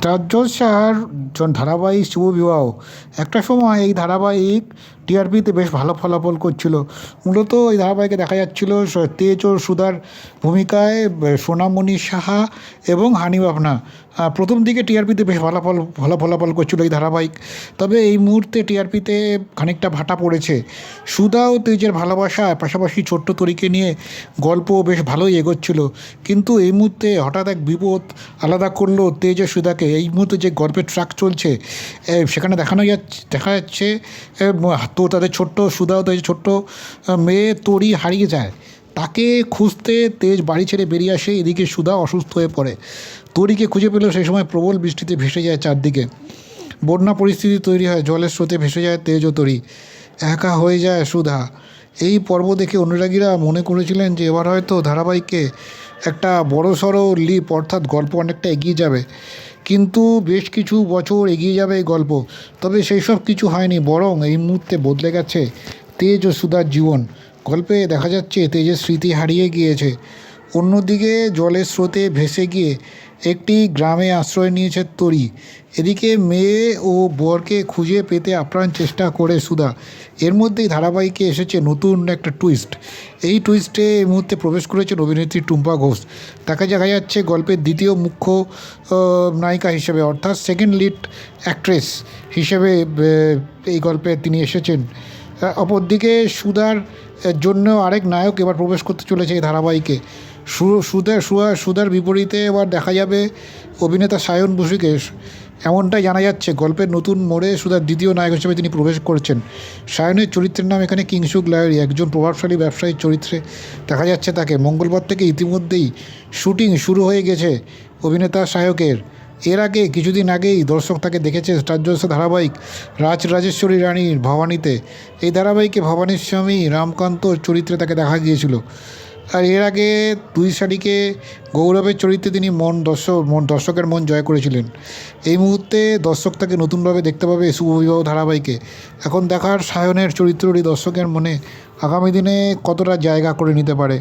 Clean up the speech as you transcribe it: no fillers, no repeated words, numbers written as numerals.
রাজ্যসার ধারাবাহিক শুভবিবাহ একটা সময় এই ধারাবাহিক টিআরপিতে বেশ ভালো ফলাফল করছিল। মূলত এই ধারাবাহিকে দেখা যাচ্ছিল তেজ ও সুধার ভূমিকায় সোনামণি সাহা এবং হানি ভাবনা। প্রথম দিকে টিআরপিতে বেশ ভালো ফলাফল করছিল এই ধারাবাহিক। তবে এই মুহূর্তে টিআরপিতে খানিকটা ভাটা পড়েছে। সুধা ও তেজের ভালোবাসা, পাশাপাশি ছোট্ট তরিকে নিয়ে গল্প বেশ ভালোই এগোচ্ছিল। কিন্তু এই মুহূর্তে হঠাৎ এক বিপদ আলাদা করলো তেজ ও সুধাকে। এই মুহূর্তে যে গল্পের ট্র্যাক চলছে সেখানে দেখা যাচ্ছে তো তাদের ছোট্ট সুধা ও তাদের ছোট্ট মেয়ে তরি হারিয়ে যায়। তাকে খুঁজতে তেজ বাড়ি ছেড়ে বেরিয়ে আসে। এদিকে সুধা অসুস্থ হয়ে পড়ে। তরিকে খুঁজে পেলেও সেই সময় প্রবল বৃষ্টিতে ভেসে যায় চারদিকে। বন্যা পরিস্থিতি তৈরি হয়, জলের স্রোতে ভেসে যায় তেজ ও তরি। একা হয়ে যায় সুধা। এই পর্ব দেখে অনুরাগীরা মনে করেছিলেন যে এবার হয়তো ধারাবাহিকে একটা বড়সড় লিপ, অর্থাৎ গল্প অনেকটা এগিয়ে যাবে। কিন্তু বেশ কিছু বছর এগিয়ে যাবে এই গল্প। তবে সেই সব কিছু হয়নি, বরং এই মুহূর্তে বদলে গেছে তেজ ও সুধার জীবন। গল্পে দেখা যাচ্ছে তেজের স্মৃতি হারিয়ে গিয়েছে। অন্যদিকে জলের স্রোতে ভেসে গিয়ে একটি গ্রামে আশ্রয় নিয়েছে তরি। এদিকে মেয়ে ও বরকে খুঁজে পেতে আপ্রাণ চেষ্টা করে সুধা। এর মধ্যেই ধারাবাহিকে এসেছে নতুন একটা টুইস্ট। এই টুইস্টে এই মুহূর্তে প্রবেশ করেছেন অভিনেত্রী টুম্পা ঘোষ। তাকে দেখা যাচ্ছে গল্পের দ্বিতীয় মুখ্য নায়িকা হিসেবে, অর্থাৎ সেকেন্ড লিড অ্যাক্ট্রেস হিসেবে এই গল্পে তিনি এসেছেন। অপরদিকে সুধার জন্য আরেক নায়ক এবার প্রবেশ করতে চলেছে এই ধারাবাহিকে। সুধার বিপরীতে এবার দেখা যাবে অভিনেতা সায়ন বসুকে। এমনটাই জানা যাচ্ছে গল্পের নতুন মোড়ে সুধার দ্বিতীয় নায়ক হিসেবে তিনি প্রবেশ করছেন। সায়নের চরিত্রের নাম এখানে কিংসুক লাহিড়ী। একজন প্রভাবশালী ব্যবসায়ীর চরিত্রে দেখা যাচ্ছে তাকে। মঙ্গলবার থেকে ইতিমধ্যেই শুটিং শুরু হয়ে গেছে অভিনেতা সায়কের। এর আগে কিছুদিন আগেই দর্শক তাকে দেখেছে স্টার জলসা ধারাবাহিক রাজরাজেশ্বরী রানীর ভবানীতে। এই ধারাবাহিকে ভবানীর স্বামী রামকান্তর চরিত্রে তাকে দেখা গিয়েছিল। আর এর আগে দুই শাড়িকে গৌরবের চরিত্রে তিনি দর্শকের মন জয় করেছিলেন। এই মুহূর্তে দর্শক তাকে নতুনভাবে দেখতে পাবে শুভবিবাহ ধারাবাহিকে। এখন দেখার সায়নের চরিত্রটি দর্শকের মনে আগামী দিনে কতটা জায়গা করে নিতে পারে।